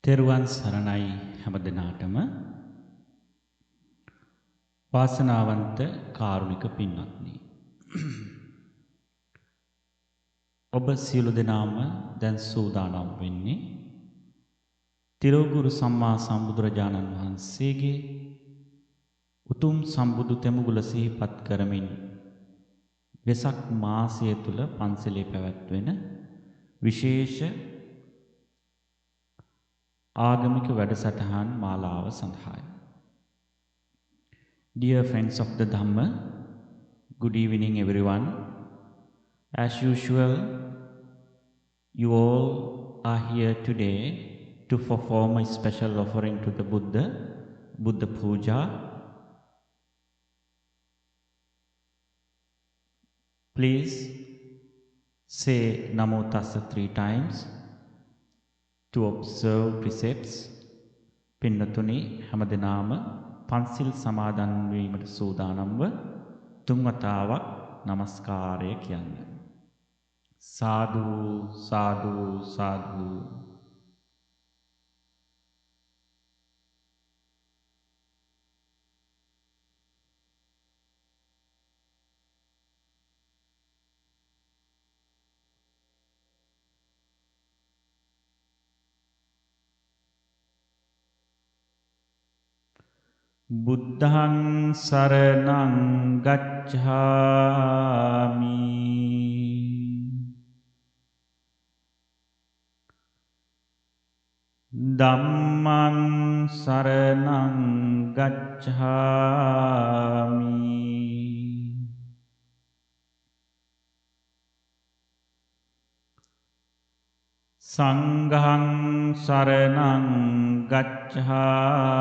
තෙරුවන් සරණයි හැම දිනාටම වාසනාවන්ත කාරුණික පින්වත්නි. ඔබ සියලු දෙනාම දැන් සූදානම් වෙන්නේ තිරුගුරු සම්මා සම්බුදුරජාණන් වහන්සේගේ උතුම් සම්බුදු තෙමුගුල සිහිපත් කරමින් වෙසක් මාසය තුල පන්සලේ පැවැත්වෙන විශේෂ ආගමික වැඩසටහන් මාලාව සඳහායි. Dear friends of the Dhamma, good evening everyone. As usual, you all are here today to perform a special offering to the Buddha Puja. Please say Namo Tassa 3 times to observe precepts. පින්නතුනි හැමදෙනාම පන්සිල් සමාදන් වීමට සූදානම්ව තුන්වතාවක් নমස්කාරය කියන්න. සාදු සාදු සාදු. බුද්ධං සරණං ගච්ඡාමි. ධම්මං සරණං ගච්ඡාමි. සංඝං සරණං ගච්ඡාමි.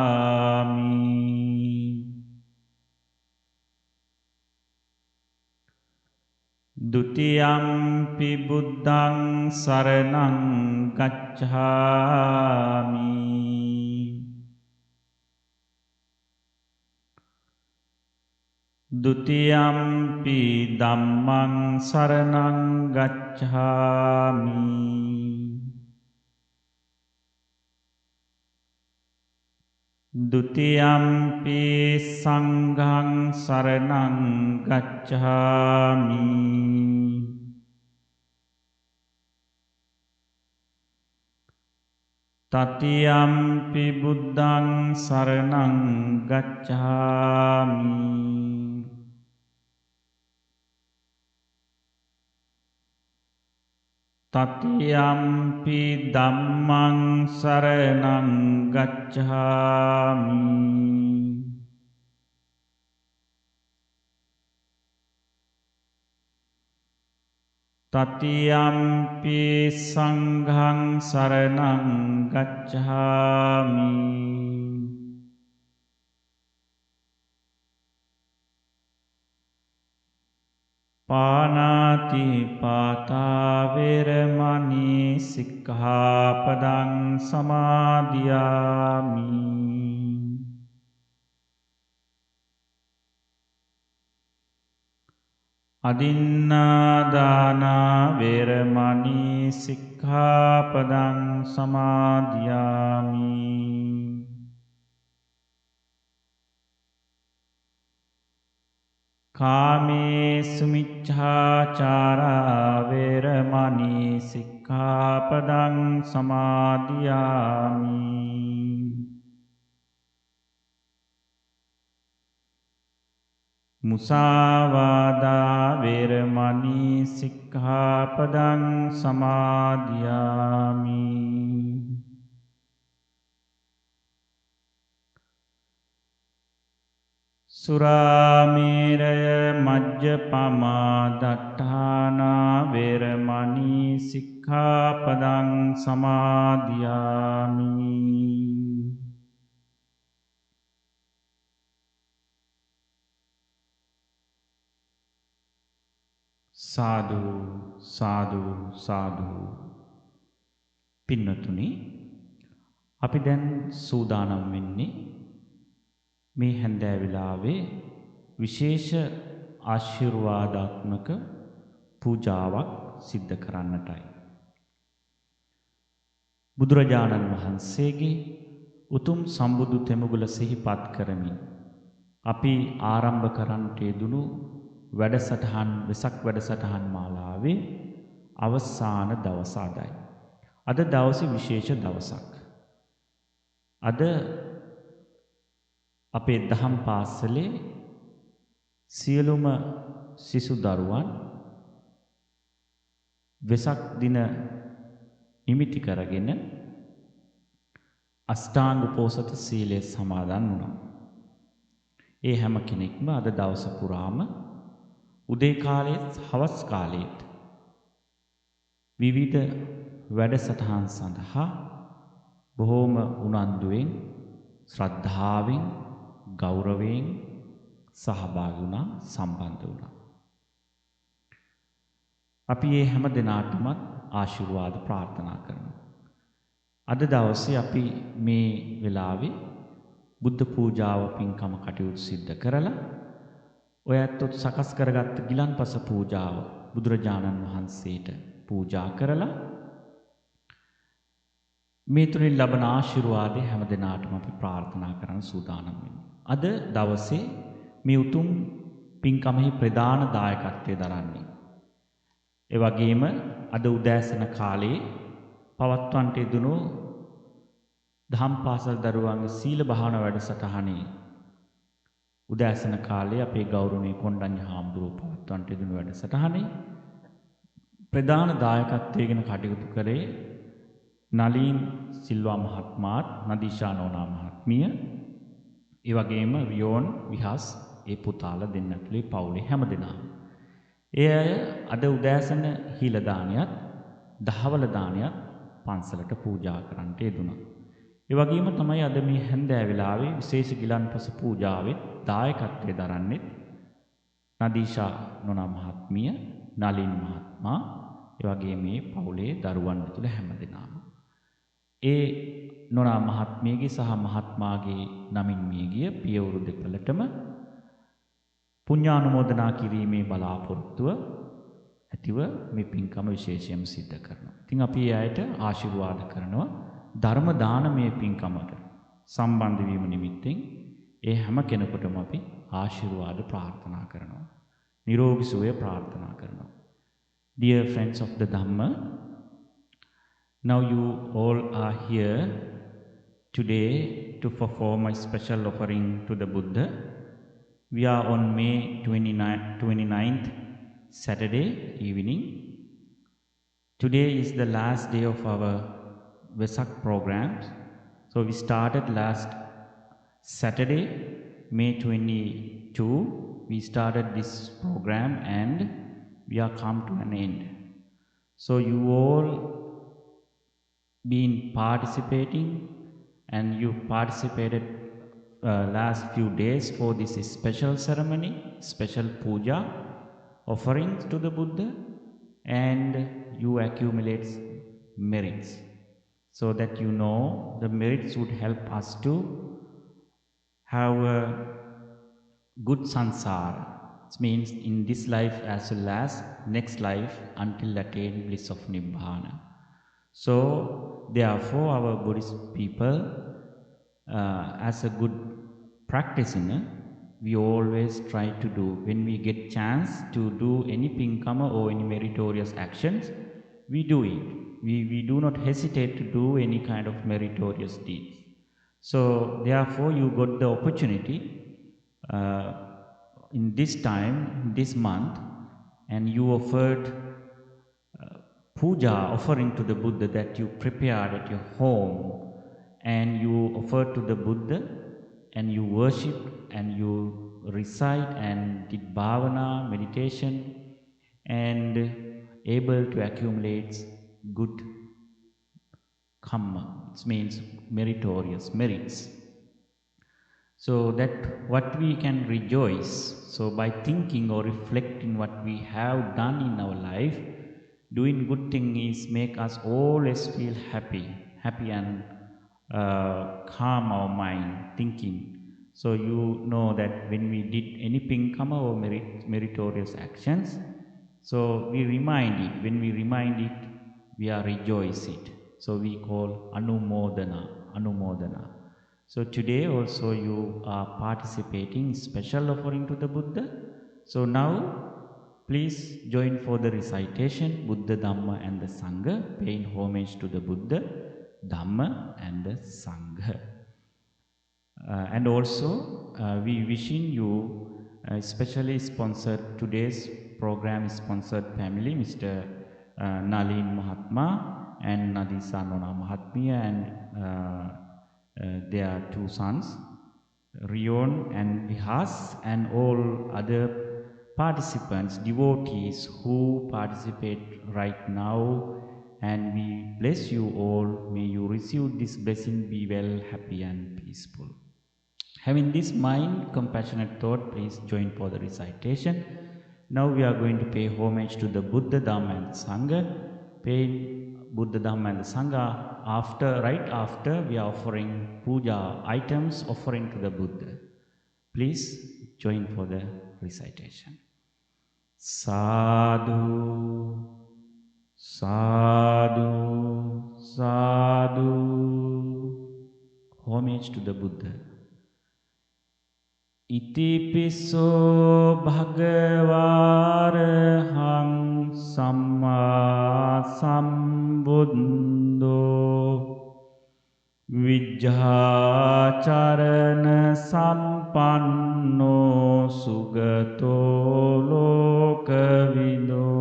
දුතියම්පි බුද්ධං සරණං ගච්ඡාමි. දුතියම්පි ධම්මං සරණං ගච්ඡාමි. දුතියම්පි සංඝං සරණං ගච්ඡාමි. තතියම්පි බුද්ධං සරණං ගච්ඡාමි. තතියම්පි ධම්මං සරණං ගච්ඡාමි. තතියම්පි සංඝං සරණං ගච්ඡාමි. පානාති පාතා වේරමණී සික්ඛාපදං සමාදියාමි. අදින්නාදානා වේරමණී සික්ඛාපදං සමාදියාමි. කාමේසු මිච්ඡාචාරා වේරමණී සික්ඛාපදං සමාදියාමි. මුසාවාදා වේරමණී සික්ඛාපදං සමාදියාමි. සුරාමේරය මජ්ජපමා දට්ඨානා වේරමණී සික්ඛාපදං සමාදියාමි. සාදු සාදු සාදු. පින්නතුනි අපි දැන් සූදානම් වෙන්නේ මේ හැන්දෑ වෙලාවේ විශේෂ ආශිර්වාදාත්මක පූජාවක් සිද්ධ කරන්නටයි. බුදුරජාණන් වහන්සේගේ උතුම් සම්බුදු තෙමුගුල සිහිපත් කරමින් අපි ආරම්භ කරන්නට යෙදුණු වැඩසටහන් වෙසක් වැඩසටහන් මාලාවේ අවසාන දවස අදයි. අද දවසේ විශේෂ දවසක්. අද අපේ දහම් පාසලේ සියලුම සිසු දරුවන් වෙසක් දින නිමිති කරගෙන අෂ්ටාංග උපෝසත සීලය සමාදන් වුණා. ඒ හැම කෙනෙක්ම අද දවස පුරාම උදේ කාලයේත් හවස් කාලයේත් විවිධ වැඩසටහන් සඳහා බොහෝම උනන්දුවෙන් ශ්‍රද්ධාවෙන් ගෞරවයෙන් සහභාගී වුණා, සම්බන්ධ වුණා. අපි මේ හැම දිනාටම ආශිර්වාද ප්‍රාර්ථනා කරනවා. අද දවසේ අපි මේ වෙලාවේ බුද්ධ පූජාව පින්කම කටයුතු සිද්ධ කරලා ඔයත් සකස් කරගත්ත ගිලන්පස පූජාව බුදුරජාණන් වහන්සේට පූජා කරලා මේ තුලින් ලබන ආශිර්වාදය හැම දිනාටම අපි ප්‍රාර්ථනා කරන්න සූදානම් වෙනවා. අද දවසේ මේ උතුම් පින්කමෙහි ප්‍රධාන දායකත්වයේ දරන්නේ. ඒ වගේම අද උදෑසන කාලේ පවත්වන්නට යෙදුණු දහම් පාසල් දරුවන්ගේ සීල භාවනා වැඩසටහනේ උදෑසන කාලේ අපේ ගෞරවනීය කොණ්ඩඤ්ඤ හාමුදුරුවෝ පවත්වන්නට යෙදුණු වැඩසටහනේ ප්‍රධාන දායකත්වයෙන් කටයුතු කරේ නලින් සිල්වා මහත්මයාත් නදීෂා නෝනා මහත්මිය, ඒ වගේම වියෝන් විහස් ඒ පුතාලා දෙන්නතුලේ පවුලේ හැමදෙනාම. ඒ අය අද උදෑසන හිල දානියත් දහවල දානියත් පන්සලට පූජා කරන්නට යෙදුණා. ඒ වගේම තමයි අද මේ හැන්දෑ වෙලාවේ විශේෂ ගිලන්පස පූජාවේ දායකත්වයේ දරන්නේ නදීෂා නෝනා මහත්මිය, නලින් මහත්මයා, ඒ වගේ මේ පවුලේ දරුවන් තුළ හැමදෙනාම. ඒ නෝනා මහත්මියගේ සහ මහත්මයාගේ නමින් මියගිය පියවරු දෙපළටම පුණ්‍යානුමෝදනා කිරීමේ බලාපොරොත්තුව ඇතිව මේ පින්කම විශේෂයෙන් සිද්ධ කරනවා. ඉතින් අපි ඒ අයට ආශිර්වාද කරනවා ධර්ම දානමය පින්කමට සම්බන්ධ වීම නිමිත්තෙන් ඒ හැම කෙනෙකුටම අපි ආශිර්වාද ප්‍රාර්ථනා කරනවා. නිරෝගී සුවය ප්‍රාර්ථනා කරනවා. Dear friends of the Dhamma, now you all are here today to perform a special offering to the Buddha. We are on May 29th, Saturday evening. Today is the last day of our Vesak program. So we started last Saturday, May 22. We started this program and we are come to an end. So you all been participating and you participated last few days for this special ceremony, special puja, offerings to the Buddha, and you accumulate merits. So that you know the merits would help us to have a good sansara. It means in this life as well as next life until attain bliss of Nibbana. So therefore our Buddhist people as a good practitioner, we always try to do, when we get chance to do any pinkama or any meritorious actions, we do it. We do not hesitate to do any kind of meritorious deeds. So therefore you got the opportunity in this time, this month, and you offered puja offering to the Buddha that you prepared at your home, and you offered to the Buddha and you worship and you recite and did bhavana, meditation, and able to accumulate good karma. It means meritorious merits. So that what we can rejoice. So by thinking or reflecting what we have done in our life, doing good thing is make us always feel happy and calm our mind, thinking. So you know that when we did any pinkama or meritorious actions, so we remind it. When we remind it, we are rejoicing it. So we call Anumodana. So today also you are participating special offering to the Buddha. So now please join for the recitation Buddha, Dhamma and the Sangha, paying homage to the Buddha, Dhamma and the Sangha. And also we wishing you especially sponsored today's program is sponsored family Mr. Nalin Mahatma and Nadisa Nona Mahatmya and their two sons Rion and Vihas and all other participants, devotees who participate right now, and we bless you all. May you receive this blessing, be well, happy and peaceful. Having this mind, compassionate thought, please join for the recitation. Now we are going to pay homage to the Buddha, Dhamma and Sangha. Paying Buddha, Dhamma and the Sangha right after we are offering puja items offering to the Buddha. Please join for the recitation. Sadhu, sadhu, sadhu. Homage to the Buddha. Itipiso bhagavarahang samma sambuddho vijjhacharana sampanno sugato lokavido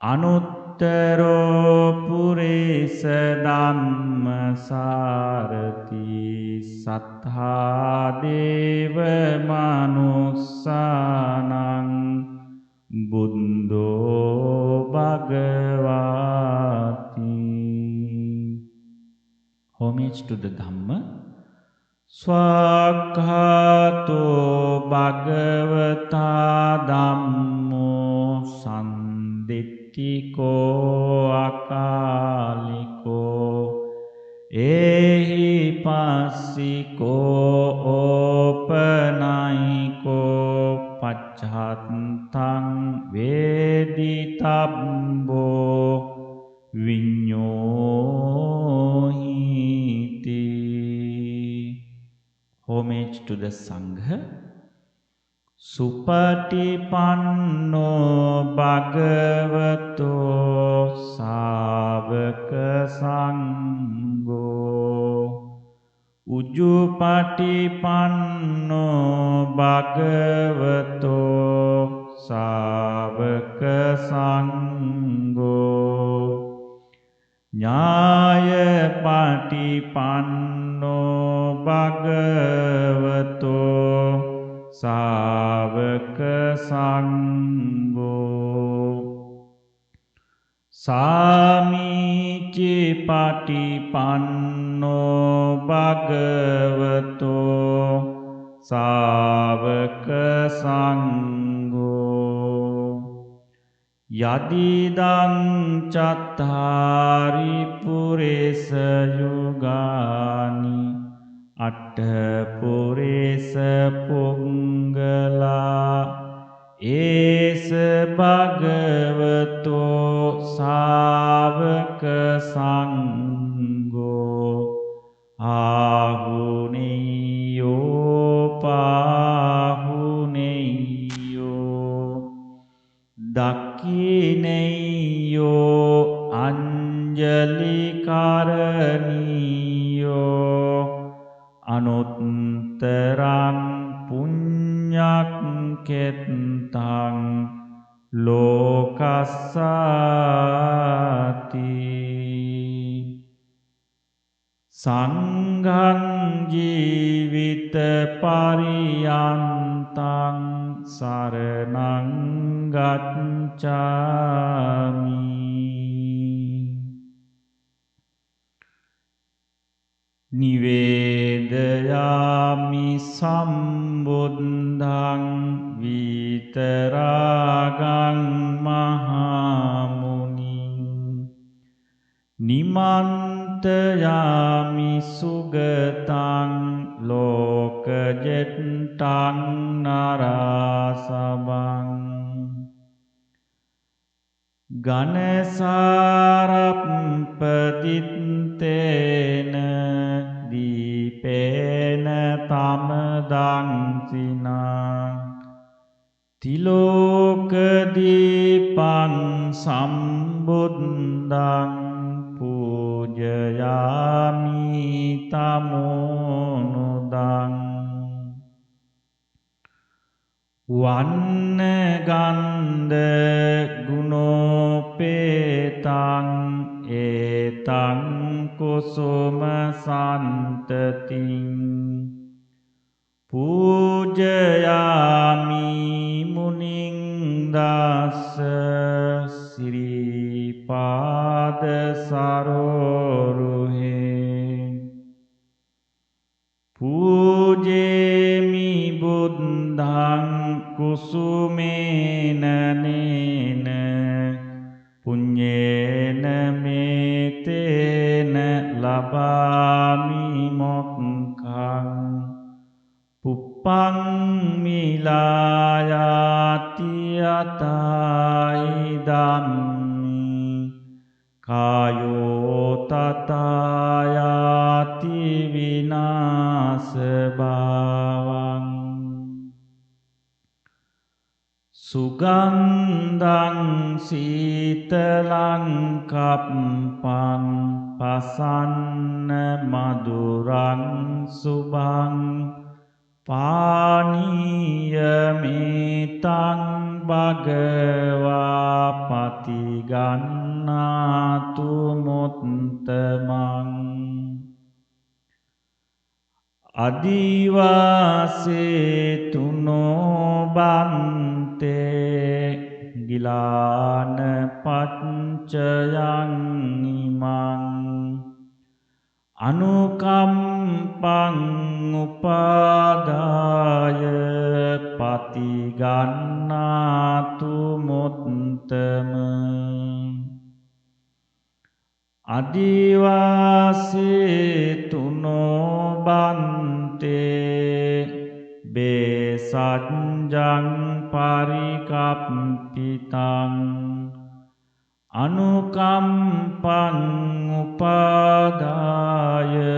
anuttaro purisa dhamma sarati sattha deva manussanang buddho bhagavati. Homage to the Dhamma. Swakhato bhagavata dhammo sandittiko akaliko ehi passiko opanaiko pacchattang veditabbo vinyohiti. Homage to the Sangha. Supatipanno bhagavato savaka sangho Ujupatipanno bhagavato savaka sangho Nyaya patipanno bhagavato savaka sangho Samici patipanno bhagavato savaka sangho Yadidang cattari puresa yugani atta puresa punggala esa bhagavato savaka sangho ahuneyo pahuneyo Dakineyo anjali karaniyo anuttarang punyak ketang lokasati Sanghang jivita pariyantang saranang gacchami Nivedayami sambuddhang vitaragang mahamuni Nimantayami sugatang lokajettang narasabang Ganesarappa dittena dipena tamadangcina Tiloka dipang sambuddhang pujayami tamonudang Vanna ganda gunopetang etang kusuma santating Pujayami muning dasa siripada saroruhe Pujemi buddhang kusumena nena punyena metena labami mokkang Puppang milayati atai dhammi kayo tatayati vinasa bhavang Sugandang sitalang kappang pasanna madurang subang Paniyamitang bhagava patigannatu muttamang Adivase tuno bante gilana paccayang imang Anukampang upadaya patigannatu muttama Adivase tuno bante besajjang parikappitang Anukampang upadaya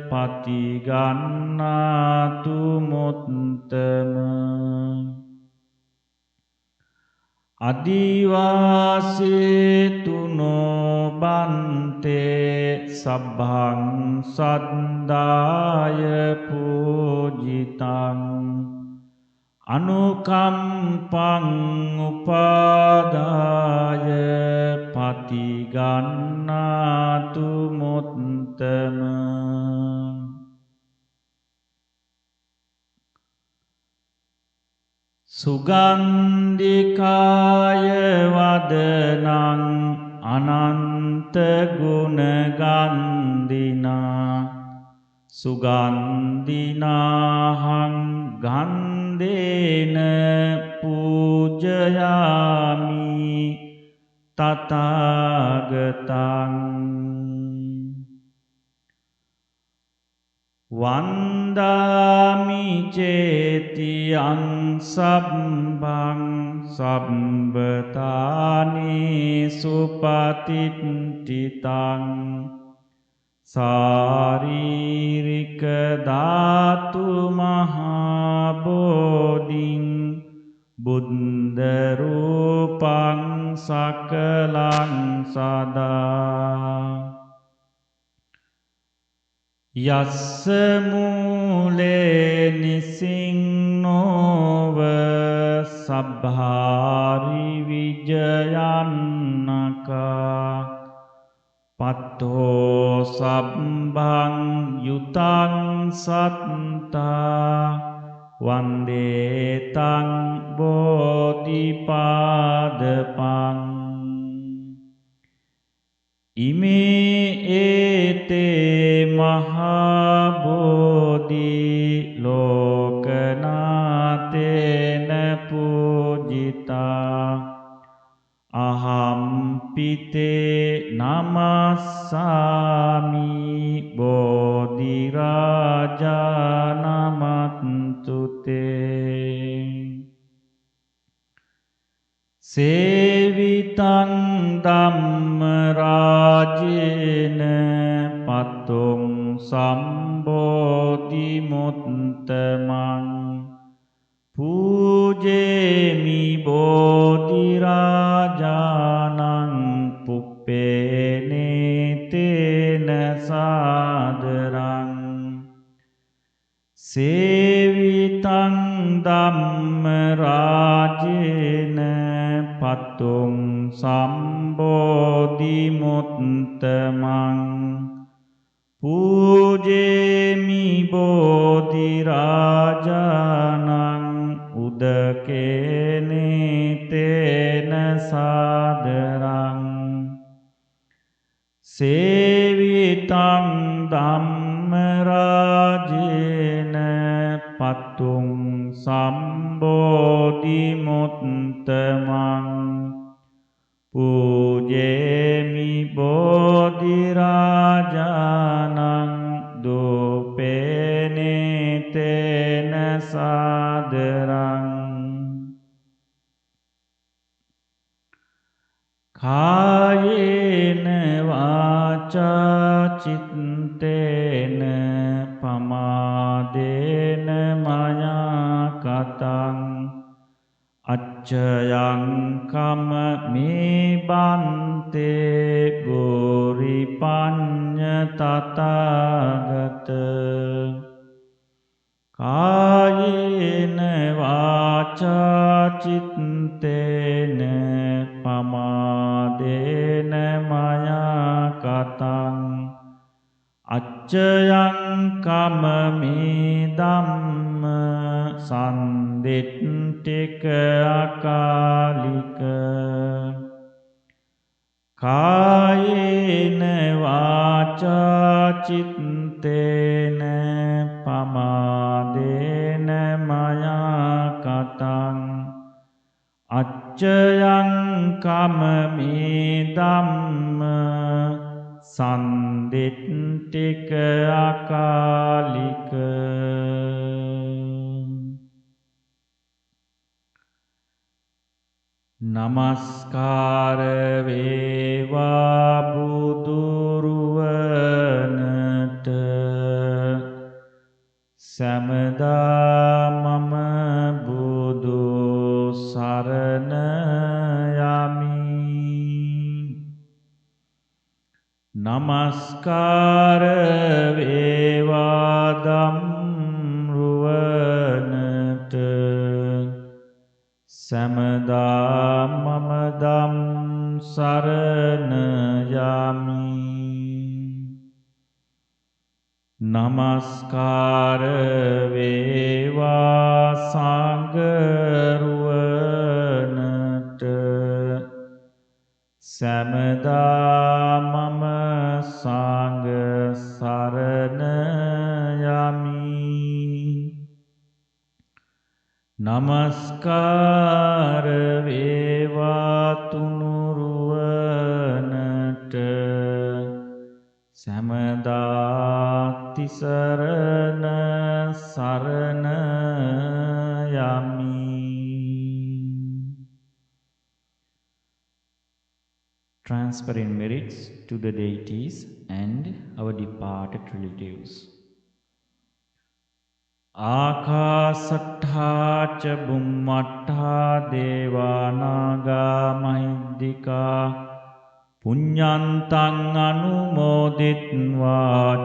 patigannatu muttama Adivase tuno bante sabbang saddaya pujitang Anukampang upadaya patigannatu muttama Sugandikaya wadanang ananta guna gandina Sugandinahang gandena pujayami tatagatang Vandami cetiyang sabbang sabbatani supatittitang Saririka dhatu mahabodhing Buddha rupang sakalang sada Yassa mule nisinnova sabbhari vijayannaka Patto sabbang yutang satta Vandetang bodhipadapang Ime ete mahabodhi lokanatena pujita Aham pite namassami bodhi raja nama සේවිතං ධම්ම රාජේන පතුං සම්බෝධි මුත්තමං පූජේමි බෝධි රාජානං පුප්පේනේතේන සාදරං සේවිතං ධම්ම රාජේන පතුං සම්බෝධි මුත්තමං පූජේමි බෝධි රාජානං උදකේනේතේන සාදරං සේවිතං ධම්ම රාජේන පතුං සම්බෝධි මුත්තමං පූජේමි බෝධි රාජානං දූපේනේතේන සාදරං කායේන වාචා චිත්තේන පමාදේන මයා කතං අච්චයං කම මේ බන්තේ ගෝරි පඤ්ඤ තථාගත කායේන වාචා චිත්තේන පමාදේන මයා කතං අච්චයං කම මේ ධම්ම සන්දිට්ඨික අකාලික කායේන වාචා චිත්තේන පමාදේන මයා කතං අච්චයං කම මේ ධම්ම සන්දිට්ඨික අකාලික නමස්කාර වේවා බුදුරුවනට සමදා මම බුදු සරණ යමි නමස්කාර වේවා ධම්රුවනට සමදා මම ධම් සරණ යමි නමස්කාර වේවා සංඝරුවනට සමදා මම සංඝ සරණ යමි නමස්කාර වේවා තුනුරුවනට සමදා තිසරණ සරණ යමි Transferring merits to the deities and our departed relatives. ආකාසට්ඨා ච බුම්මට්ඨා දේවා නාග මහිද්దికා පුඤ්ඤන්තං අනුමෝදිත්වා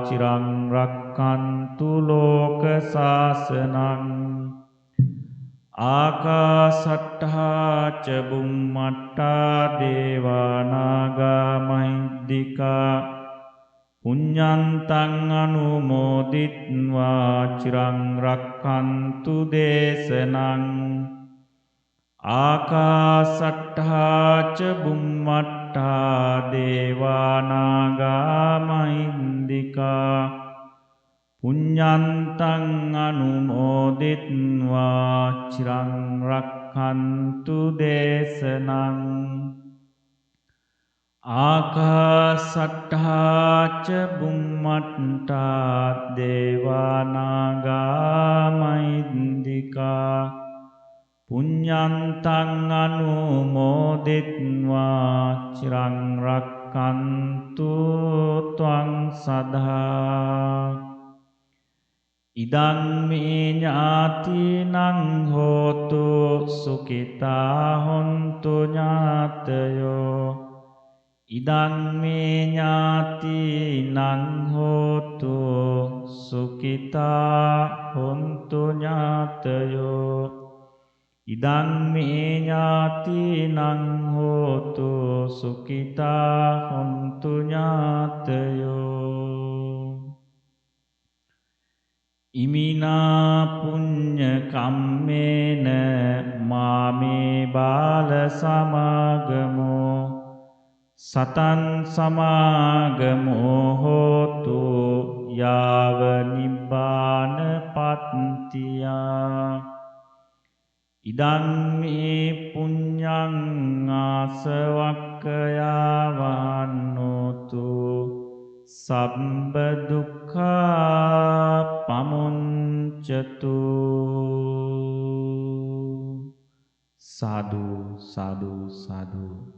චිරං රක්ඛන්තු ලෝක සාසනං ආකාසට්ඨා ච බුම්මට්ඨා දේවා නාග මහිද්దికා පුඤ්ඤන්තං අනුමෝදිත්වා චිරං රක්ඛන්තු දේශනං ආකාසට්ඨා ච බුම්මට්ඨා දේවා නාග මහින්దికා පුඤ්ඤන්තං අනුමෝදිත්වා චිරං රක්ඛන්තු දේශනං ආකාසට්ඨා ච බුම්මට්ඨා දේවා නාග මහින්దికා Punyantang anumoditva chirang rakkantu tvang sadha. Idang me ñātīnaṃ hotu sukitā hontu ñātayo. Idang me ñātīnaṃ hotu sukitā hontu ñātayo. Idang me ñātīnaṃ hotu sukitā hontu ñātayo. Imina punya kammena mame bala samagamo satan samagamo hotu yava nibbana pattiya. Idang me punyang asavakkayavanotu sabba dukkha pamuncatu. Sadhu, sadhu, sadhu.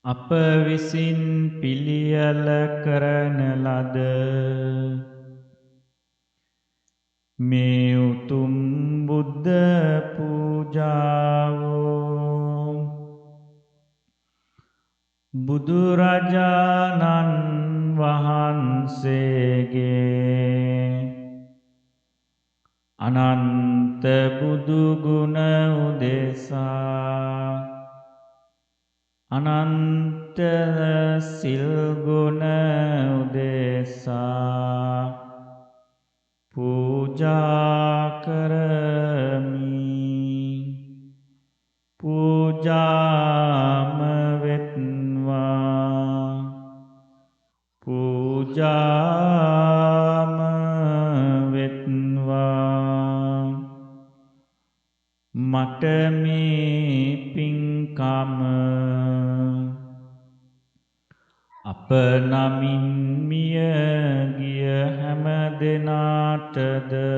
Apa visin piliyala karana lada me utum buddha pujawo. Budurajanan wahansege ananta budu guna udesa ananta sil guna udesa puja karami. Pujama vetva pujama vetva mata me pinkama apa namin miya giya hama denatada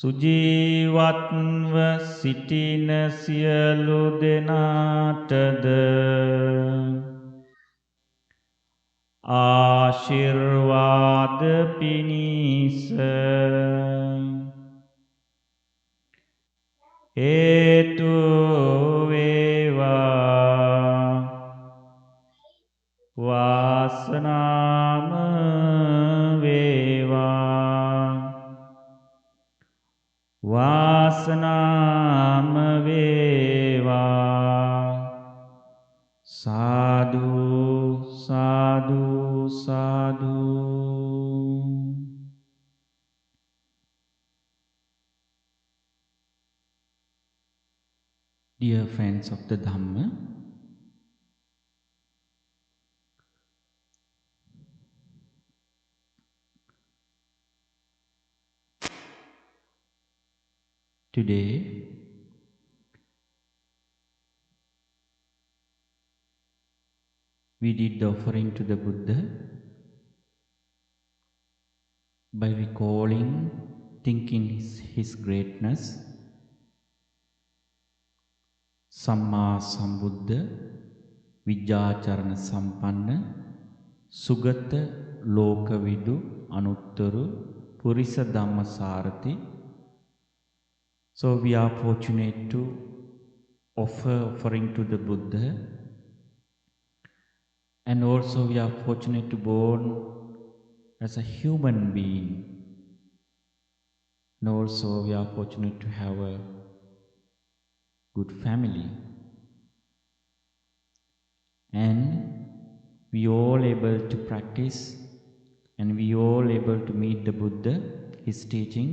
සුජීවත්ව සිටින සියලු දෙනාටද ආශිර්වාද පිණිස හේතු වේවා වාසනාම වේවා වාසනාම වේවා. සාදු සාදු සාදු. Dear friends of the Dhamma, today we did the offering to the Buddha by recalling, thinking his greatness, Samma Sambuddha, Vijjācarana Sampanna, Sugata Lokavidu Anuttaru, Purisa Dhamma Sarathi. So we are fortunate to offer offering to the Buddha, and also we are fortunate to born as a human being, and also we are fortunate to have a good family, and we all able to practice, and we all able to meet the Buddha, his teaching,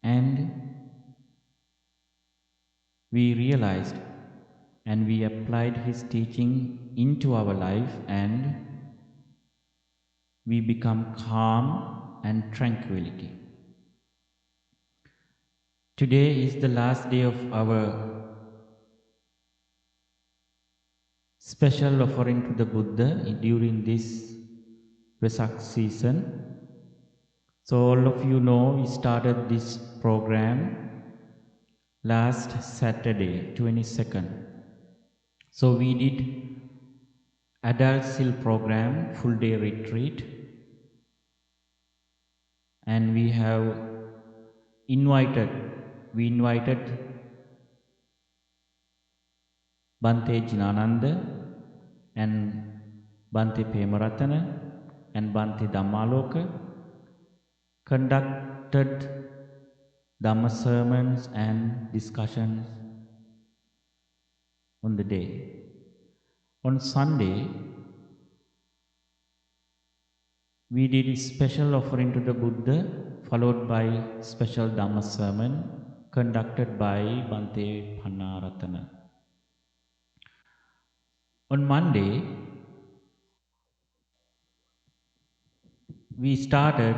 and we realized and we applied his teaching into our life, and we become calm and tranquility. Today is the last day of our special offering to the Buddha during this Vesak season. So all of you know we started this program last Saturday, 22nd. So we did adult SIL program, full day retreat, and we invited Bante Jinananda and Bante Pemaratana and Bante Dhammaloka, conducted Dhamma sermons and discussions on the day. On Sunday, we did a special offering to the Buddha, followed by special Dhamma sermon conducted by Bante Pannaratana. On Monday, we started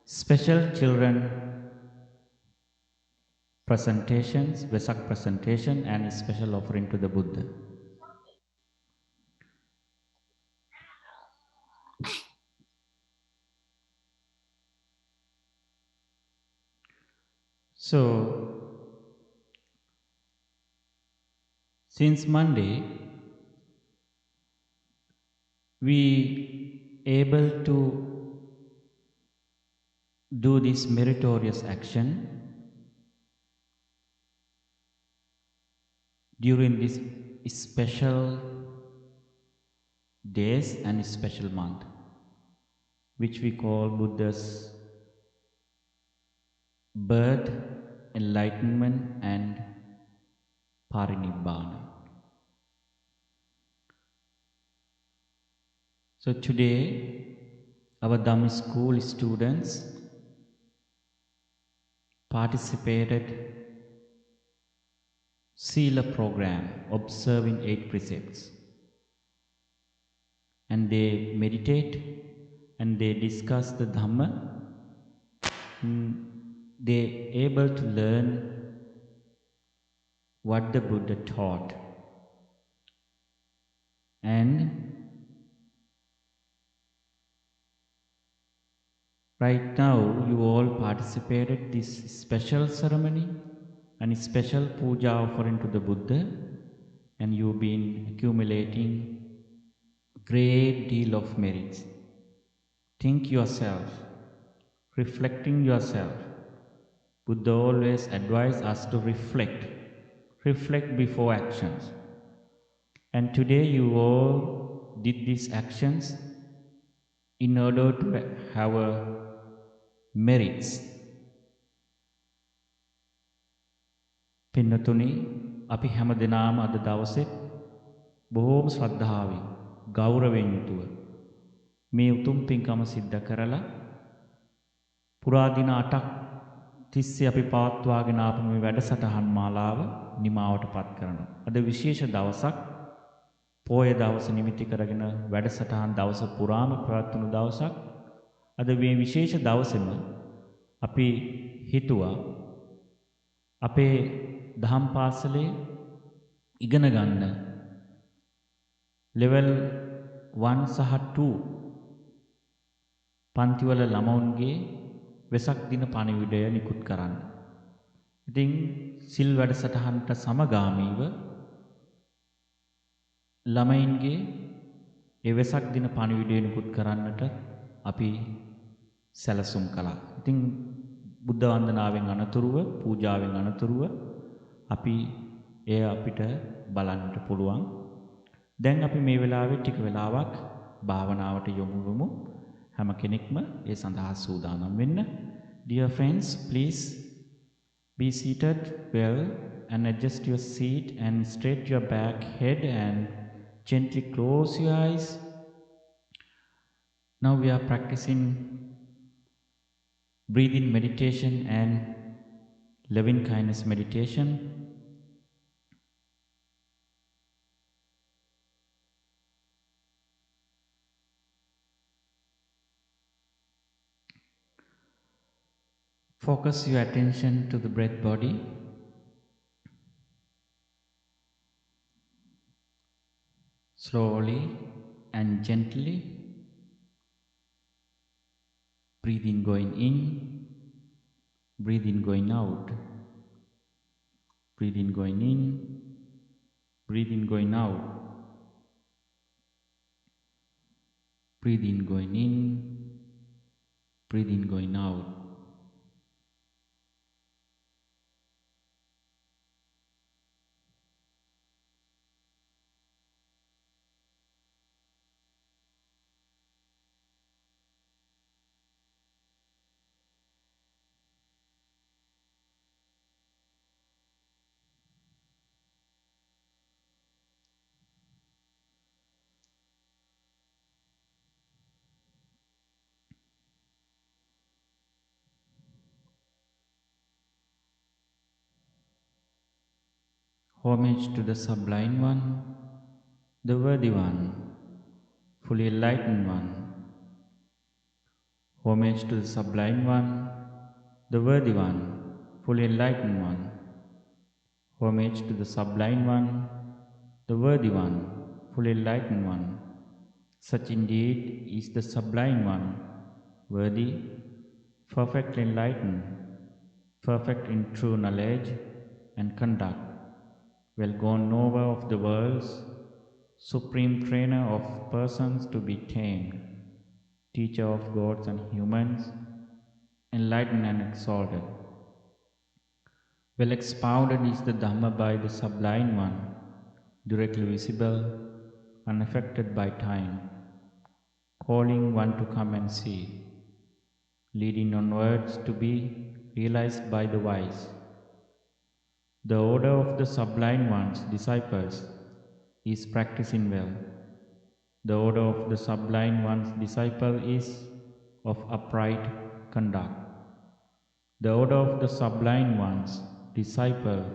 special children presentations, Vesak presentation, and a special offering to the Buddha. So, since Monday, we able to do this meritorious action during this special days and special month, which we call Buddha's birth, enlightenment, and parinibbana. So today, our Dhamma school students participated Sila program, observing 8 precepts, and they meditate and they discuss the Dhamma. They able to learn what the Buddha taught, and right now you all participated this special ceremony and special puja offering to the Buddha, and you've been accumulating great deal of merits. Think yourself, reflecting yourself. Buddha always advised us to reflect before actions. And today you all did these actions in order to have merits. පින්නතුනි, අපි හැම දෙනාම අද දවසේ බොහෝම ශ්‍රද්ධාවෙන් ගෞරවයෙන් යුතුව මේ උතුම් පින්කම සිද්ධ කරලා පුරා දින 8ක් තිස්සේ අපි පවත්වාගෙන ආපු මේ වැඩසටහන් මාලාව නිමාවට පත් කරනවා. අද විශේෂ දවසක්, පොය දවස නිමිති කරගෙන වැඩසටහන් දවස පුරාම ප්‍රවත්වුණු දවසක්. අද මේ විශේෂ දවසේම අපි හිතුවා අපේ දහම් පාසලේ ඉගෙන ගන්න ලෙවල් 1 සහ 2 පන්තිවල ළමවුන්ගේ වෙසක් දින පණිවිඩය නිකුත් කරන්න. ඉතින් සිල් වැඩසටහනට සමගාමීව ළමයින්ගේ ඒ වෙසක් දින පණිවිඩය නිකුත් කරන්නට අපි සැලසුම් කළා. ඉතින් බුද්ධ වන්දනාවෙන් අනතුරුව, පූජාවෙන් අනතුරුව අපි එය අපිට බලන්නට පුළුවන්. දැන් අපි මේ වෙලාවේ ටික වෙලාවක් භාවනාවට යොමු වෙමු. හැම කෙනෙක්ම ඒ සඳහා සූදානම් වෙන්න. Dear friends, please be seated well and adjust your seat and straight your back, head, and gently close your eyes. Now we are practicing breathing meditation and loving kindness meditation. Focus your attention to the breath body. Slowly and gently Breathe in going in, breathe in going out. Breathe in going in, breathe in going out. Breathe in going in, breathe in going out. Homage to the Sublime One, the Worthy One, fully enlightened One. Homage to the Sublime One, the Worthy One, fully enlightened One. Homage to the Sublime One, the Worthy One, fully enlightened One. Such indeed is the Sublime One, worthy, perfectly enlightened, perfect in true knowledge and conduct, well gone knower of the worlds, supreme trainer of persons to be tamed, teacher of gods and humans, enlightened and exalted. Well expounded is the Dhamma by the Sublime One, directly visible, unaffected by time, calling one to come and see, leading onwards to be realized by the wise. The order of the Sublime One's disciples is practicing well. The order of the Sublime One's disciple is of upright conduct. The order of the Sublime One's disciple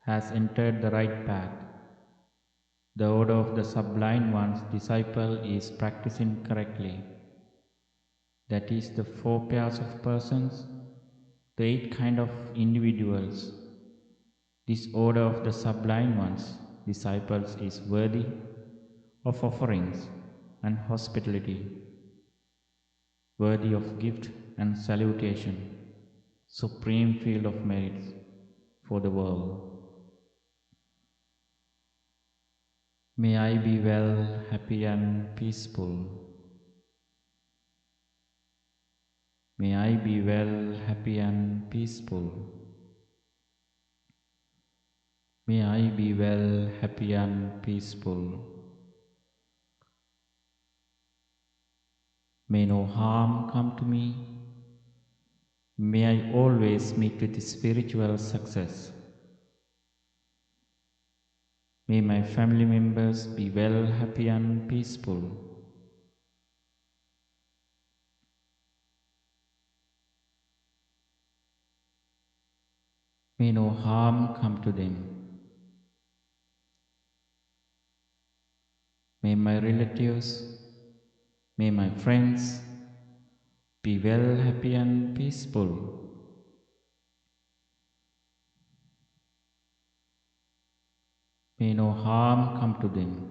has entered the right path. The order of the Sublime One's disciple is practicing correctly. That is the 4 pairs of persons, the 8 kind of individuals. This order of the Sublime One's disciples is worthy of offerings and hospitality, worthy of gift and salutation, supreme field of merits for the world. May I be well, happy and peaceful. May I be well, happy and peaceful. May I be well, happy and peaceful. May no harm come to me. May I always meet with spiritual success. May my family members be well, happy and peaceful. May no harm come to them. May my relatives, may my friends be well, happy and peaceful. May no harm come to them.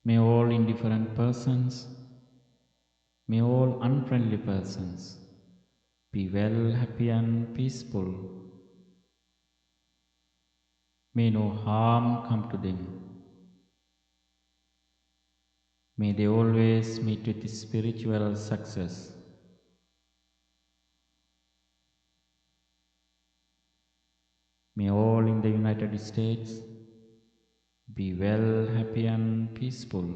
May all indifferent persons, may all unfriendly persons be well, happy and peaceful. May no harm come to them. May they always meet with spiritual success. May all in the United States be well, happy and peaceful.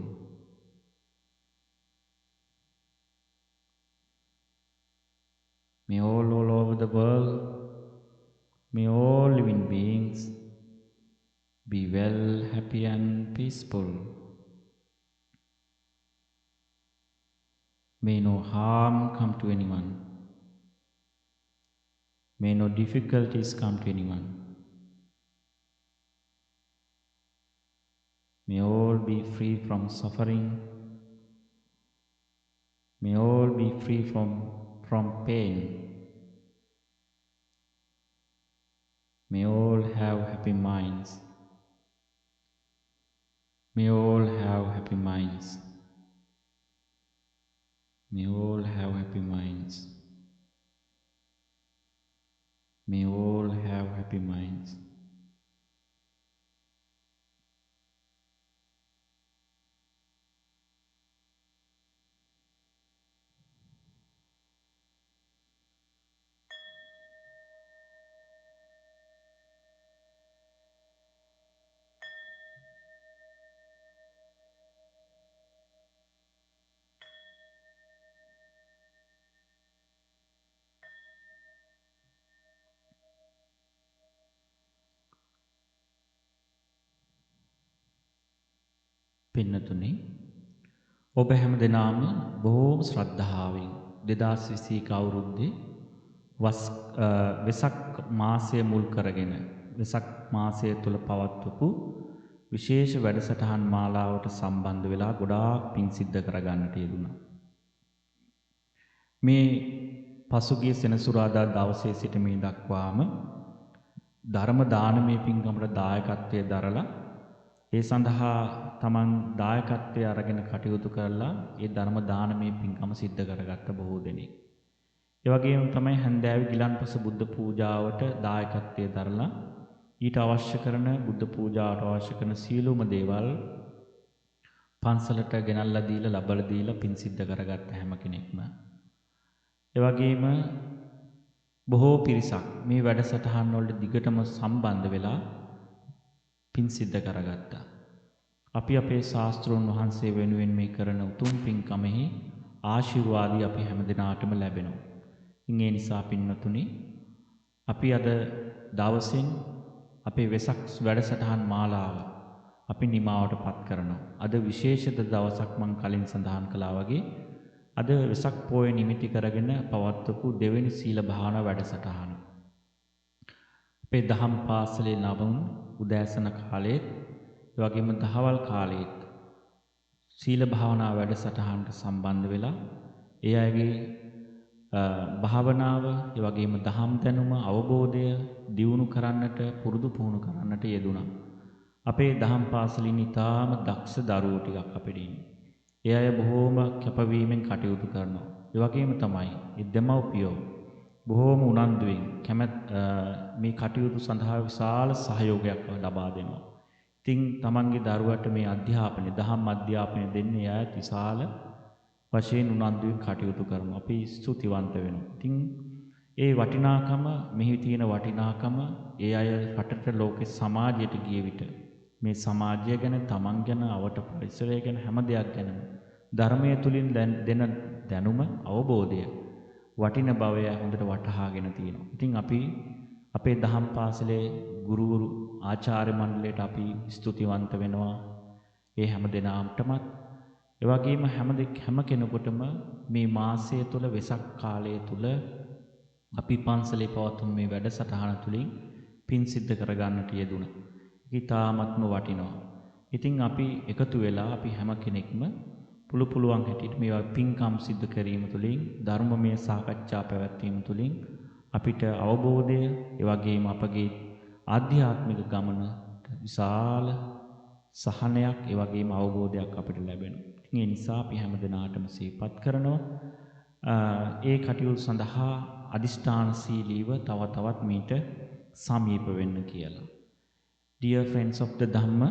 May all over the world, may all living beings be well, happy and peaceful. May no harm come to anyone. May no difficulties come to anyone. May all be free from suffering. May all be free from pain. May all have happy minds. May all have happy minds. May all have happy minds. May all have happy minds. පින්නතුනි, ඔබ හැම දෙනාම බොහෝම ශ්‍රද්ධාවෙන් 2021 අවුරුද්දේ වෙසක් මාසය මුල් කරගෙන වෙසක් මාසය තුල පවත්වපු විශේෂ වැඩසටහන් මාලාවට සම්බන්ධ වෙලා ගොඩාක් පින් සිද්ධ කරගන්නට යෙදුණා. මේ පසුගිය සෙනසුරාදා දවසේ සිට මේ දක්වාම ධර්ම දානමය පින්කමට දායකත්වයේ දරලා ඒ සඳහා තමන් දායකත්වයේ අරගෙන කටයුතු කරලා ඒ ධර්ම දානමය පින්කම සිද්ධ කරගත්ත බොහෝ දෙනෙක්. ඒ වගේම තමයි හැන්දෑවේ ගිලන්පස බුද්ධ පූජාවට දායකත්වයේ දරලා ඊට අවශ්‍ය කරන බුද්ධ පූජාවට අවශ්‍ය කරන සියලුම දේවල් පන්සලට ගෙනල්ලා දීලා ලබලා දීලා පින් සිද්ධ කරගත්ත හැම කෙනෙක්ම. ඒ වගේම බොහෝ පිරිසක් මේ වැඩසටහන් වලට දිගටම සම්බන්ධ වෙලා පින් සිද්ධ කරගත්තා. අපි අපේ ශාස්ත්‍රෝන් වහන්සේ වෙනුවෙන් මේ කරන උතුම් පින්කමෙහි ආශිර්වාදي අපි හැමදිනාටම ලැබෙනවා. ඉතින් ඒ නිසා පින්වතුනි, අපි අද දවසින් අපේ වෙසක් වැඩසටහන් මාලාව අපි නිමාවටපත් කරනවා. අද විශේෂිත දවසක් මම කලින් සඳහන් කළා වගේ අද වෙසක් පොය නිමිති කරගෙන පවත්වපු දෙවෙනි සීල භාවනා වැඩසටහන. අපේ දහම් පාසලේ නවුන් උදෑසන කාලයේත් ඒ වගේම දහවල් කාලයේත් සීල භාවනා වැඩසටහනට සම්බන්ධ වෙලා ඒ අයගේ භාවනාව ඒ වගේම දහම් දැනුම අවබෝධය දියුණු කරන්නට පුරුදු පුහුණු කරන්නට යෙදුණා. අපේ දහම් පාසලින් ඉතාම දක්ෂ දරුවෝ ටිකක් අපිට ඉන්නේ. ඒ අය බොහෝම කැපවීමෙන් කටයුතු කරනවා. ඒ වගේම තමයි ඒ දෙමව්පියෝ බොහෝම උනන්දුවෙන් මේ කටයුතු සඳහා විශාල සහයෝගයක් ලබා දෙනවා. ඉතින් තමන්ගේ දරුවට මේ අධ්‍යාපනය, දහම් අධ්‍යාපනය දෙන්නේ අය විශාල වශයෙන් උනන්දුවෙන් කටයුතු කරනවා. අපි ස්තුතිවන්ත වෙනවා. ඉතින් ඒ වටිනාකම, මෙහි තියෙන වටිනාකම ඒ අය රටට ලෝකේ සමාජයට ගිය විට මේ සමාජය ගැන, තමන් ගැන, අවට පරිසරය ගැන හැම දෙයක් ගැනම ධර්මයේ තුලින් දෙන දැනුම, අවබෝධය වටින බවය හොඳට වටහාගෙන තියෙනවා. ඉතින් අපි අපේ දහම් පාසලේ ගුරුවරු ආචාර්ය මණ්ඩලයට අපි ස්තුතිවන්ත වෙනවා. ඒ හැම දෙනාටමත් ඒ වගේම හැම කෙනෙකුටම මේ මාසය තුල වෙසක් කාලය තුල අපි පන්සලේ පවත්වන මේ වැඩසටහන තුලින් පින් සිද්ධ කරගන්නට යෙදුණා. ඒක තාමත්ම වටිනවා. ඉතින් අපි එකතු වෙලා අපි හැම කෙනෙක්ම පුළුවන් හැටියට මේවා පින්කම් සිද්ධ කිරීම තුළින්, ධර්මමය සාකච්ඡා පැවැත්වීම තුළින් අපිට අවබෝධය, ඒ වගේම අපගේ ආධ්‍යාත්මික ගමන විශාල සහනයක්, ඒ වගේම අවබෝධයක් අපිට ලැබෙනවා. ඒ නිසා අපි හැම දිනාටම සිහිපත් කරනවා ඒ කටයුතු සඳහා අදිෂ්ඨානශීලීව තව තවත් මීට සමීප වෙන්න කියලා. Dear friends of the Dhamma,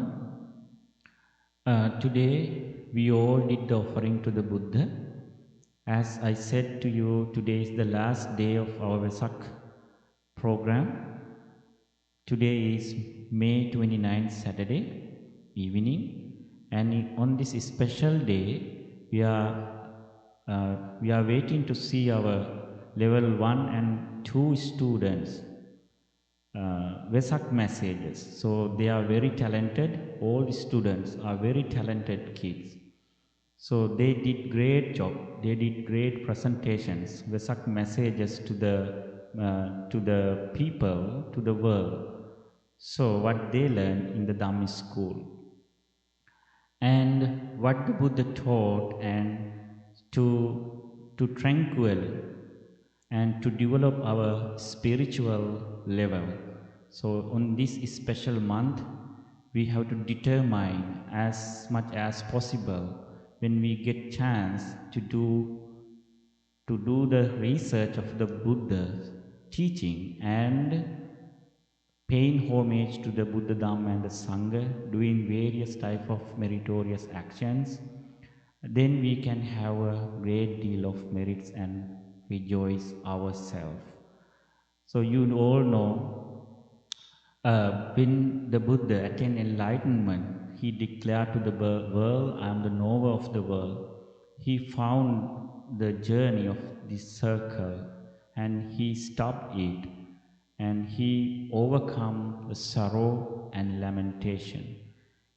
today we all did the offering to the Buddha. As I said to you, today is the last day of our Vesak program. Today is May 29th, Saturday evening, and on this special day, we are waiting to see our level 1 and 2 students Vesak messages. So they are very talented. All the students are very talented kids. So they did great job. They did great presentations, Vesak messages to the people, to the world. So what they learned in the Dhamma school, and what the Buddha taught, and to tranquil and to develop our spiritual level, So on this special month, we have to determine as much as possible when we get chance to do the research of the Buddha's teaching and paying homage to the Buddha, Dhamma and the Sangha, doing various type of meritorious actions, then we can have a great deal of merits and rejoice ourselves. So you all know, when the Buddha attained enlightenment, he declared to the world, I am the knower of the world. He found the journey of this circle and he stopped it, and he overcome the sorrow and lamentation.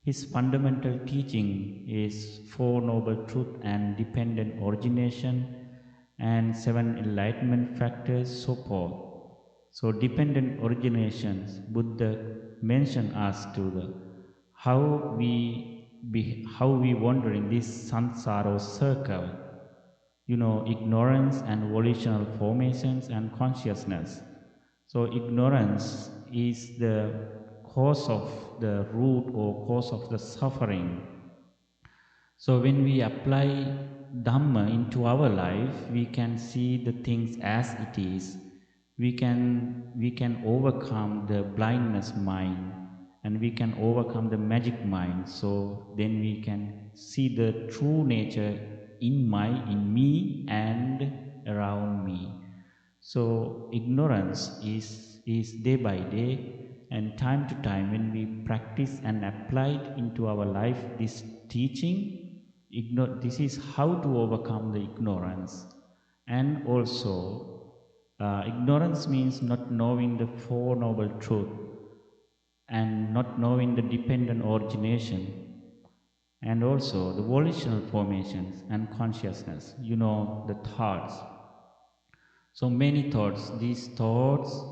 His fundamental teaching is Four Noble Truths and Dependent Origination and 7 Enlightenment Factors, so forth. So dependent originations, Buddha mentioned us to the how we wander in this samsara circle. Ignorance and volitional formations and consciousness. So ignorance is the cause of the root or cause of the suffering. So when we apply Dhamma into our life, we can see the things as it is. We can overcome the blindness mind, and we can overcome the magic mind. So then we can see the true nature in me and around me. So ignorance is day by day and time to time when we practice and apply it into our life, this teaching, this is how to overcome the ignorance. And also, ignorance means not knowing the Four Noble Truths and not knowing the dependent origination, and also the volitional formations and consciousness, the thoughts. So many thoughts, these thoughts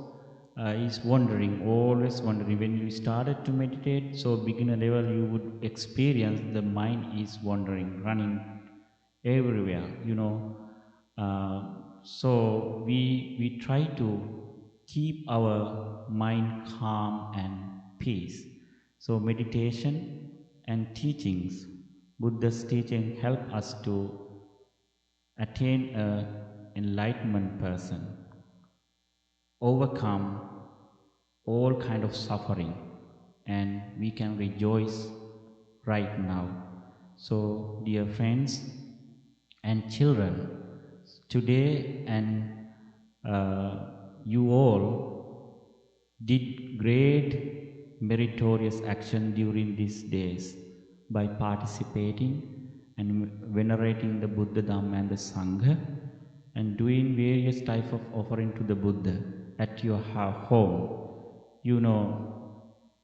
is wandering, always wandering. When you started to meditate, so beginner level, you would experience the mind is wandering, running everywhere, So we try to keep our mind calm and peace. So meditation and teachings, Buddha's teaching help us to attain a enlightenment person, overcome all kind of suffering, and we can rejoice right now. So dear friends and children, today and you all did great meritorious action during these days by participating and venerating the Buddha, Dhamma and the Sangha, and doing various types of offering to the Buddha at your home.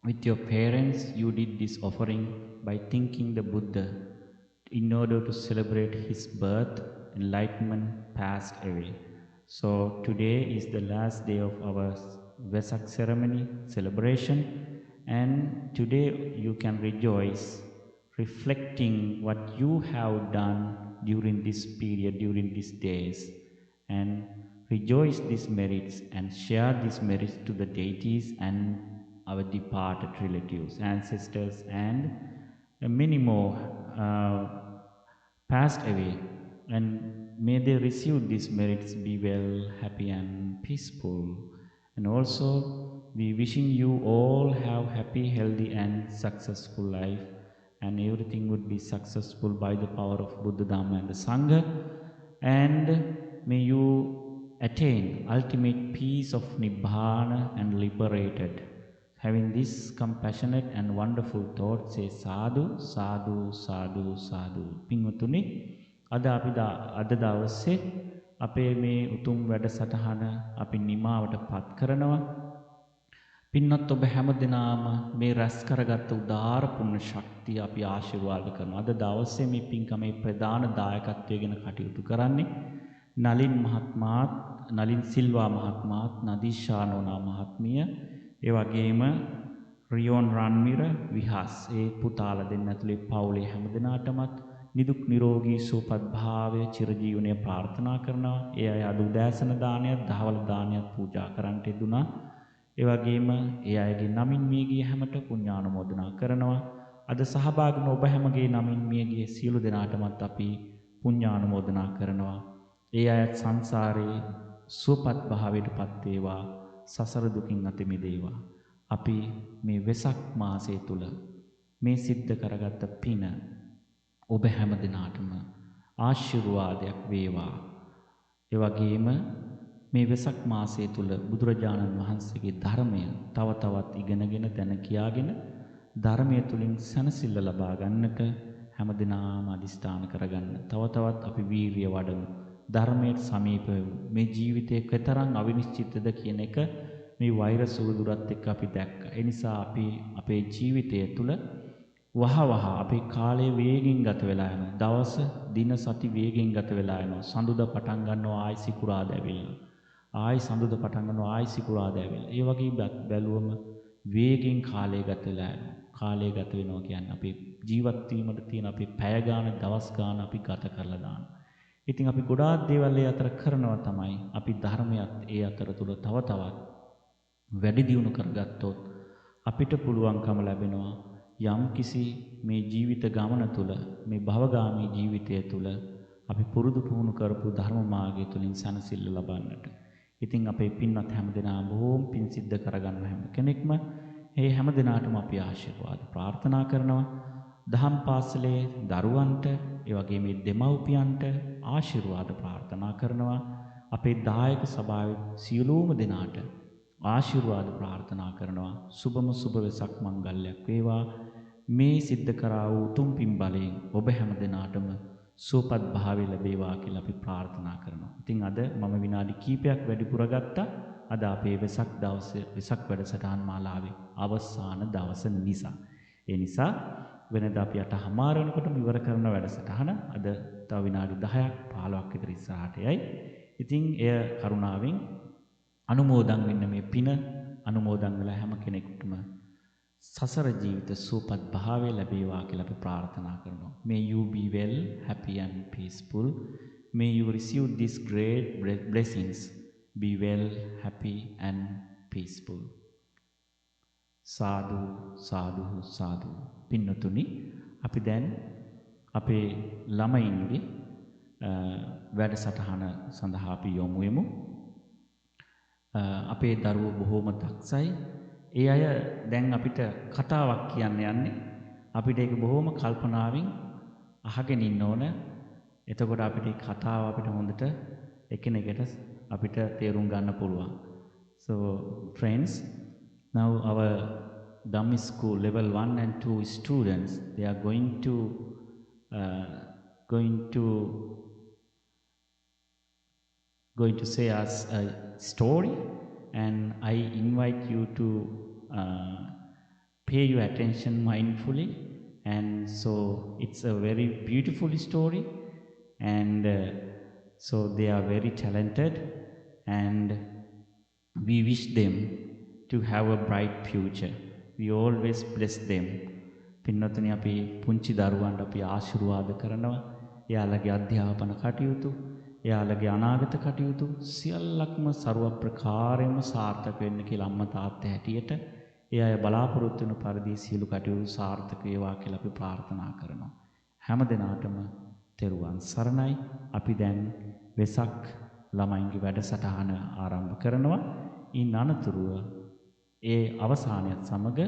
With your parents, you did this offering by thinking the Buddha in order to celebrate his birth. Enlightenment passed away. So today is the last day of our Vesak ceremony celebration, and today you can rejoice reflecting what you have done during this period, during these days, and rejoice these merits and share these merits to the deities and our departed relatives, ancestors, and many more passed away, and may they receive these merits, be well, happy and peaceful. And also we wishing you all have happy, healthy and successful life, and everything would be successful by the power of Buddha, Dhamma and the Sangha, and may you attain ultimate peace of Nibbana and liberated. Having this compassionate and wonderful thought, say sadhu, sadhu, sadhu, sadhu. Pingatuni, ada dawase අපේ මේ උතුම් වැඩසටහන අපි නිමාවට පත් කරනවා. පින්වත් ඔබ හැම දිනාම මේ රැස් කරගත් උදාාර පුණ්‍ය ශක්තිය අපි ආශිර්වාද කරනවා. අද දවසේ මේ පින්කමේ ප්‍රධාන දායකත්වයෙන් කටයුතු කරන්නේ නලින් මහත්මයාත්, නලින් සිල්වා මහත්මයාත්, නදීෂා නෝනා මහත්මිය, ඒ වගේම රියෝන් රන්මිර විහස්, ඒ පුතාලා දෙන්න ඇතුලේ පවුලේ හැම දිනාටමත් නිදුක් නිරෝගී සුවපත් භාවය චිරජීවනය ප්‍රාර්ථනා කරනවා. ඒ අය අද උදෑසන දානයත් දහවල් දානයත් පූජා කරන්නට යෙදුණා. ඒ වගේම ඒ අයගේ නමින් මියගිය හැමට පුණ්‍යානුමෝදනා කරනවා. අද සහභාගී වුණ ඔබ හැමගේ නමින් මියගිය සියලු දෙනාටමත් අපි පුණ්‍යානුමෝදනා කරනවා. ඒ අයත් සංසාරේ සුවපත් භාවයටපත් වේවා. සසර දුකින් අත මිදේවා. අපි මේ වෙසක් මාසය තුල මේ සිද්ධ කරගත්ත පින ඔබ හැම දිනාටම ආශිර්වාදයක් වේවා. ඒ වගේම මේ වෙසක් මාසය තුල බුදුරජාණන් වහන්සේගේ ධර්මය තව තවත් ඉගෙනගෙන දැන කියාගෙන ධර්මය තුලින් සැනසෙල්ල ලබා ගන්නට හැම දිනාම අදිස්ථාන කරගන්න. තව තවත් අපි වීරිය වඩමු. ධර්මයට සමීප වෙමු. මේ ජීවිතේ කොතරම් අවිනිශ්චිතද කියන එක මේ වෛරස් උදුරත් එක්ක අපි දැක්කා. ඒ නිසා අපි අපේ ජීවිතය තුල වහවහ අපේ කාලය වේගෙන් ගත වෙලා යනවා. දවස, දින, සති වේගෙන් ගත වෙලා යනවා. සඳුදා පටන් ගන්නවා ආයි සිකුරාදා ඇවිල්ලා. ආයි සඳුදා පටන් ගන්නවා ආයි සිකුරාදා ඇවිල්ලා. ඒ වගේ බැලුවම වේගෙන් කාලය ගත වෙලා යනවා. කාලය ගත වෙනවා කියන්නේ අපි ජීවත් වීමට තියෙන අපි පැය ගාන, දවස් ගාන අපි ගත කරලා දානවා. ඉතින් අපි ගොඩාක් දේවල් ඒ අතර කරනවා තමයි. අපි ධර්මයත් ඒ අතරතුර තව තවත් වැඩි දියුණු කරගත්තොත් අපිට පුළුවන්කම ලැබෙනවා යම් කිසි මේ ජීවිත ගමන තුල මේ භවගාමී ජීවිතය තුල අපි පුරුදු පුහුණු කරපු ධර්ම මාර්ගය තුලින් සනසිල්ල ලබන්නට. ඉතින් අපේ පින්වත් හැමදෙනාම බොහෝම පින් සිද්ධ කරගන්න හැම කෙනෙක්ම මේ හැමදෙනාටම අපි ආශිර්වාද ප්‍රාර්ථනා කරනවා. දහම් පාසලේ දරුවන්ට ඒ වගේ මේ දෙමව්පියන්ට ආශිර්වාද ප්‍රාර්ථනා කරනවා. අපේ දායක සභාවේ සියලුම දෙනාට ආශිර්වාද ප්‍රාර්ථනා කරනවා. සුබම සුබ වෙසක් මංගල්‍යයක් වේවා. මේ සිද්ධ කරා වූ උතුම් පින් බලයෙන් ඔබ හැම දිනාටම සුවපත් භාවය ලැබේවා කියලා අපි ප්‍රාර්ථනා කරනවා. ඉතින් අද මම විනාඩි කිහිපයක් වැඩිපුර ගත්තා. අද අපේ වෙසක් දවසේ වෙසක් වැඩසටහන් මාලාවේ අවසාන දවස නිසා. ඒ නිසා වෙනදා අපි 8:00 වෙනකොටම ඉවර කරන වැඩසටහන අද තව විනාඩි 10ක් 15ක් විතර ඉස්සරහට යයි. ඉතින් එය කරුණාවෙන් අනුමෝදන් වෙන්න මේ පින අනුමෝදන් වෙලා හැම කෙනෙකුටම සසර ජීවිත සුවපත් භාවය ලැබේවා කියලා අපි ප්‍රාර්ථනා කරනවා. May you be well, happy and peaceful. May you receive these great blessings. Be well, happy and peaceful. සාදු සාදු සාදු. පින්නතුනි අපි දැන් අපේ ළමයින්ගේ වැඩසටහන සඳහා අපි යොමු වෙමු. අපේ දරුවෝ බොහෝම දක්ෂයි. ඒ අය දැන් අපිට කතාවක් කියන්න යන්නේ. අපිට ඒක බොහෝම කල්පනාවෙන් අහගෙන ඉන්න ඕන. එතකොට අපිට මේ කතාව අපිට හොඳට එකිනෙකට අපිට තේරුම් ගන්න පුළුවන්. So friends, now our Dhamma school level 1 and 2 students, they are going to say us a story, and I invite you to pay your attention mindfully. And so it's a very beautiful story, and so they are very talented, and we wish them to have a bright future. We always bless them. පින්නතුනි අපි පුංචි දරුවන්ට අපි ආශිර්වාද කරනවා. එයාලගේ අධ්‍යාපන කටයුතු, එයාලගේ අනාගත කටයුතු සියල්ලක්ම ਸਰව ප්‍රකාරයෙන්ම සාර්ථක වෙන්න කියලා අම්මා තාත්තා හැටියට ඒ අය බලාපොරොත්තු වෙන පරිදි සියලු කටයුතු සාර්ථක වේවා කියලා අපි ප්‍රාර්ථනා කරනවා. හැම දිනාටම තෙරුවන් සරණයි. අපි දැන් වෙසක් ළමයින්ගේ වැඩසටහන ආරම්භ කරනවා. ඉන් අනතුරුව ඒ අවසානයත් සමග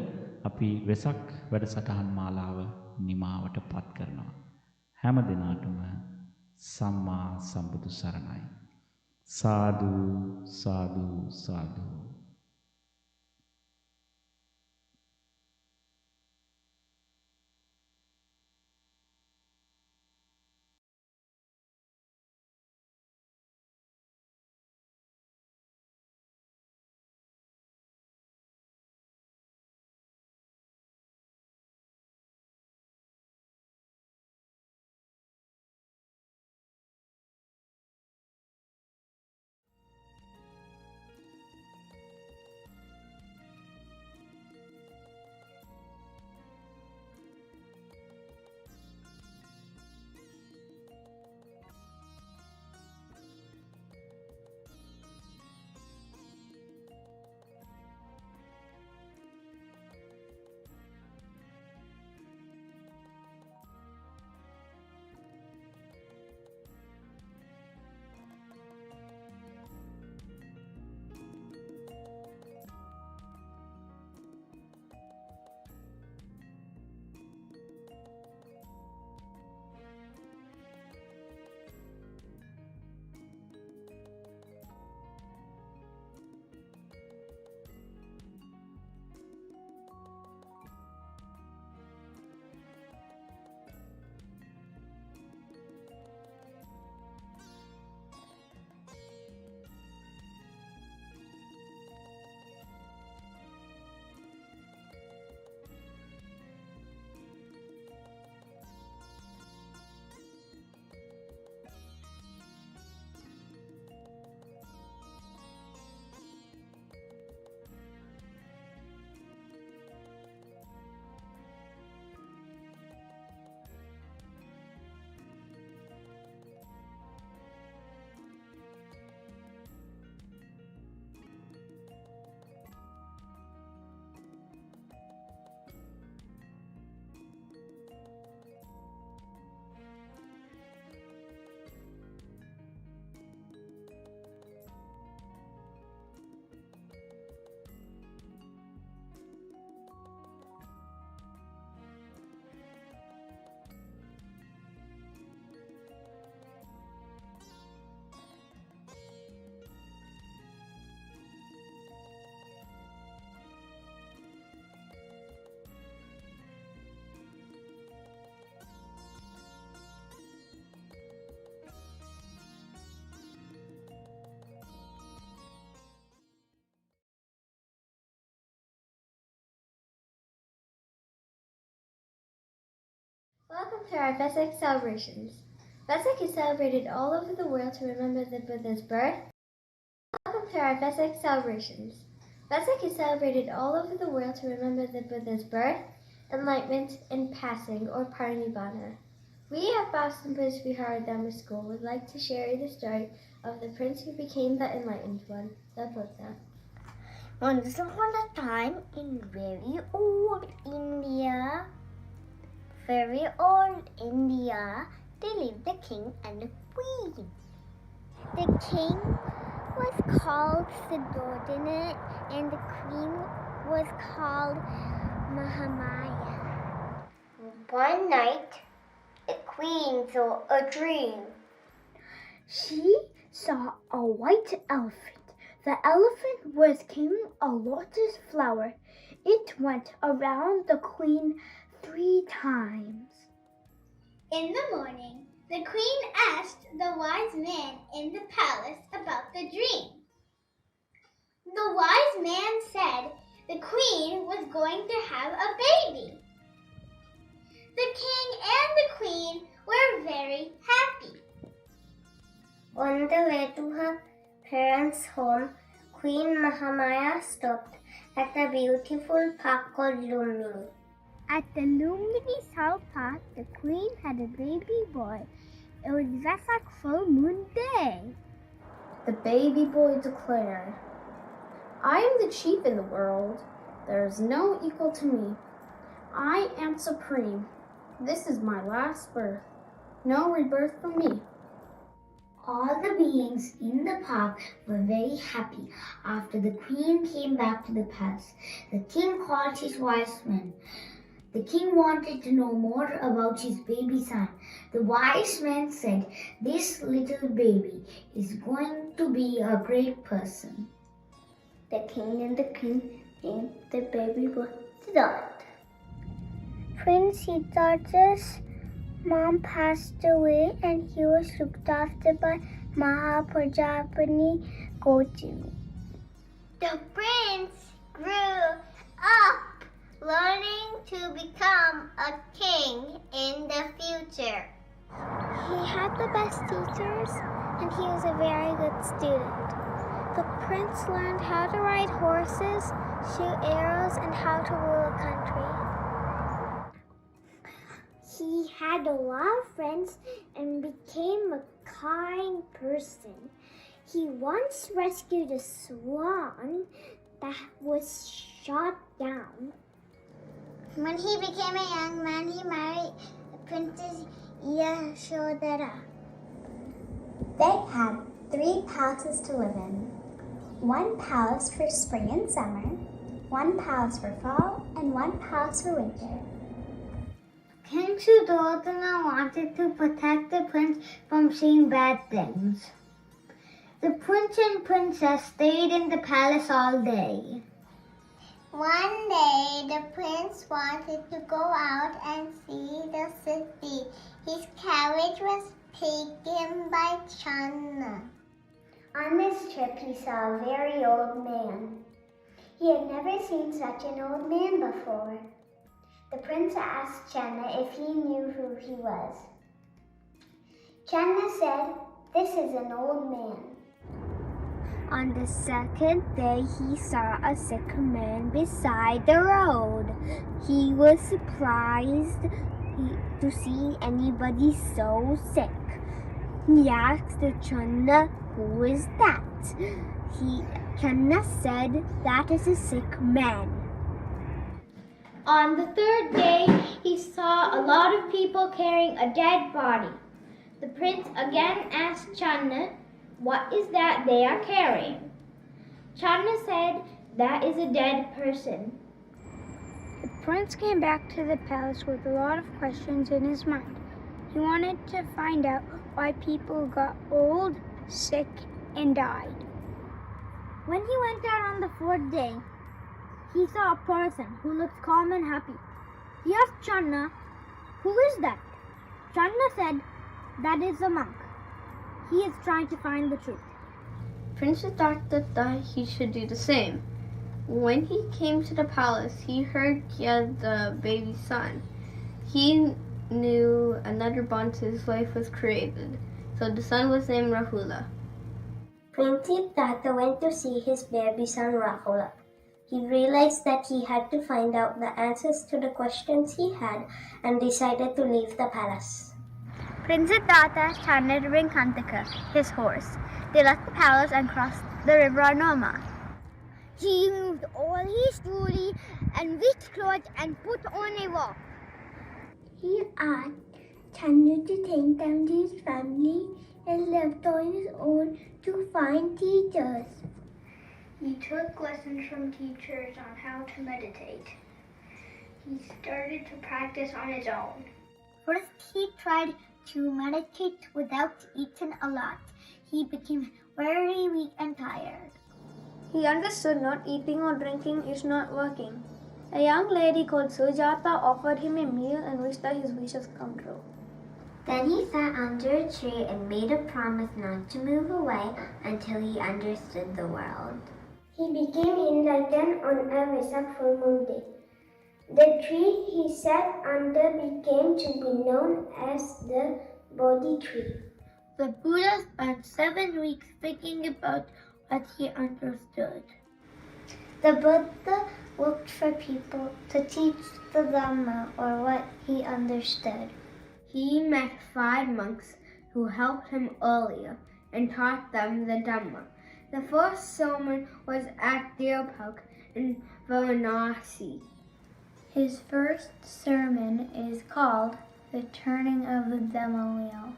අපි වෙසක් වැඩසටහන් මාලාව නිමාවට පත් කරනවා. හැම දිනාටම සම්මා සම්බුදු සරණයි. සාදු සාදු සාදු. Welcome to our Vesak celebrations. Vesak is celebrated all over the world to remember the Buddha's birth. Welcome to our Vesak celebrations. Vesak is celebrated all over the world to remember the Buddha's birth, enlightenment, and passing, or parinirvana. We at Boston Buddhist Vihara Dhamma School would like to share the story of the prince who became the enlightened one, the Buddha. Once upon a time in very old India, there lived a king and a queen. The king was called Siddhartha and the queen was called Mahamaya. One night, the queen saw a dream. She saw a white elephant. The elephant was carrying a lotus flower. It went around the queen 3 times. In the morning, the queen asked the wise man in the palace about the dream. The wise man said the queen was going to have a baby. The king and the queen were very happy. On the way to her parents' home, Queen Mahamaya stopped at a beautiful park called Lumini. At the Lumini South Park, the queen had a baby boy. It was Vesak full moon day. The baby boy declared, "I am the chief in the world. There is no equal to me. I am supreme. This is my last birth. No rebirth for me." All the beings in the park were very happy. After the queen came back to the palace, the king called his wise men. The king wanted to know more about his baby son. The wise men said, "This little baby is going to be a great person." The king and the queen named the baby boy Siddhartha. Prince Siddhartha's mom passed away and he was looked after by Mahapajapani Gotami. The prince grew up learning to become a king in the future. He had the best teachers and he was a very good student. The prince learned how to ride horses, shoot arrows, and how to rule a country. He had a lot of friends and became a kind person. He once rescued a swan that was shot down. When he became a young man, he married Princess Yashodhara. They had 3 palaces to live in. 1 palace for spring and summer, 1 palace for fall, and 1 palace for winter. King Suddhodana wanted to protect the prince from seeing bad things. The prince and princess stayed in the palace all day. One day, the prince wanted to go out and see the city. His carriage was taken by Channa. On this trip, he saw a very old man. He had never seen such an old man before. The prince asked Channa if he knew who he was. Channa said, "This is an old man." On the second day, he saw a sick man beside the road. He was surprised to see anybody so sick. He asked Channa, "Who is that?" Channa said, "That is a sick man." On the 3rd day, he saw a lot of people carrying a dead body. The prince again asked Channa, "What is that they are carrying?" Channa said, "That is a dead person." The prince came back to the palace with a lot of questions in his mind. He wanted to find out why people got old, sick, and died. When he went out on the 4th day, he saw a person who looked calm and happy. He asked Channa, "Who is that?" Channa said, "That is a monk. He is trying to find the truth." Prince Siddhartha thought he should do the same. When he came to the palace, he heard he had the baby son. He knew another Bonte's wife was created, so the son was named Rahula. Prince Siddhartha went to see his baby son Rahula. He realized that he had to find out the answers to the questions he had and decided to leave the palace. Prince Siddhartha started riding Kantaka, his horse. They left the palace and crossed the river Arnoma. He removed all his jewelry and rich clothes and put on a walk. He asked Chandu to take them to his family and left on his own to find teachers. He took lessons from teachers on how to meditate. He started to practice on his own. First, he tried to meditate without eating a lot. He became very weak and tired. He understood not eating or drinking is not working. A young lady called Sujata offered him a meal and wished that his wishes come true. Then he sat under a tree and made a promise not to move away until he understood the world. He became enlightened on a Vesak full moon day. The tree he sat under became to be known as the Bodhi tree. The Buddha spent 7 weeks thinking about what he understood. The Buddha looked for people to teach the Dhamma, or what he understood. He met 5 monks who helped him earlier and taught them the Dhamma. The first sermon was at Deerpark in Varanasi. His first sermon is called The Turning of the Dhamma Wheel.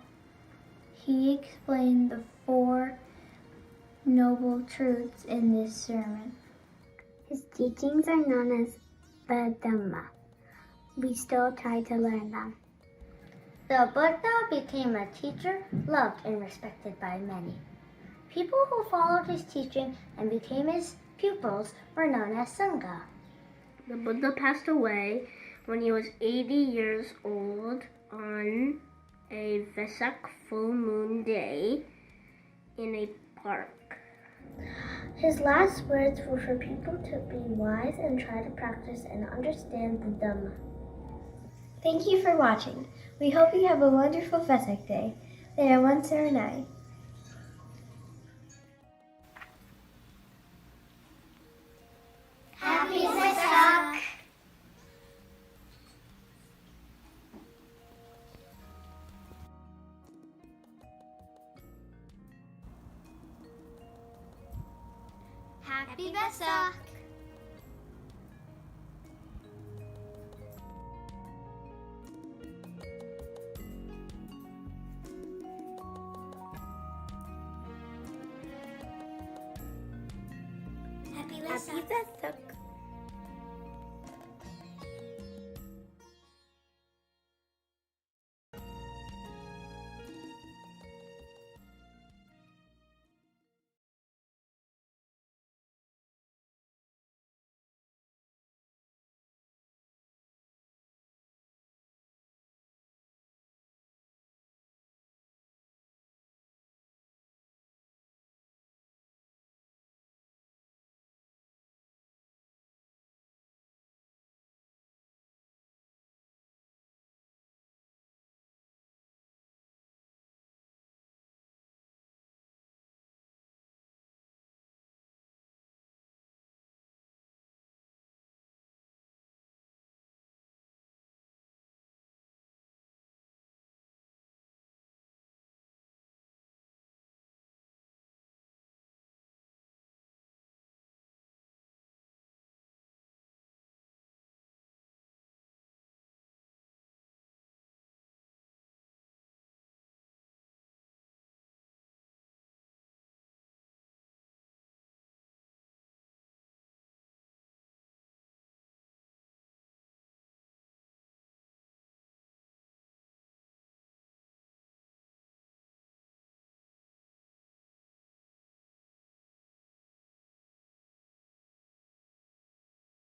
He explained the 4 noble truths in this sermon. His teachings are known as the Dhamma. We still try to learn them. The Buddha became a teacher, loved and respected by many. People who followed his teaching and became his pupils were known as Sangha. The Buddha passed away when he was 80 years old on a Vesak full moon day in a park. His last words were for people to be wise and try to practice and understand the Dhamma. Thank you for watching. We hope you have a wonderful Vesak day. There, one Saranai. Happy Vesak! Happy Vesak! Happy Vesak!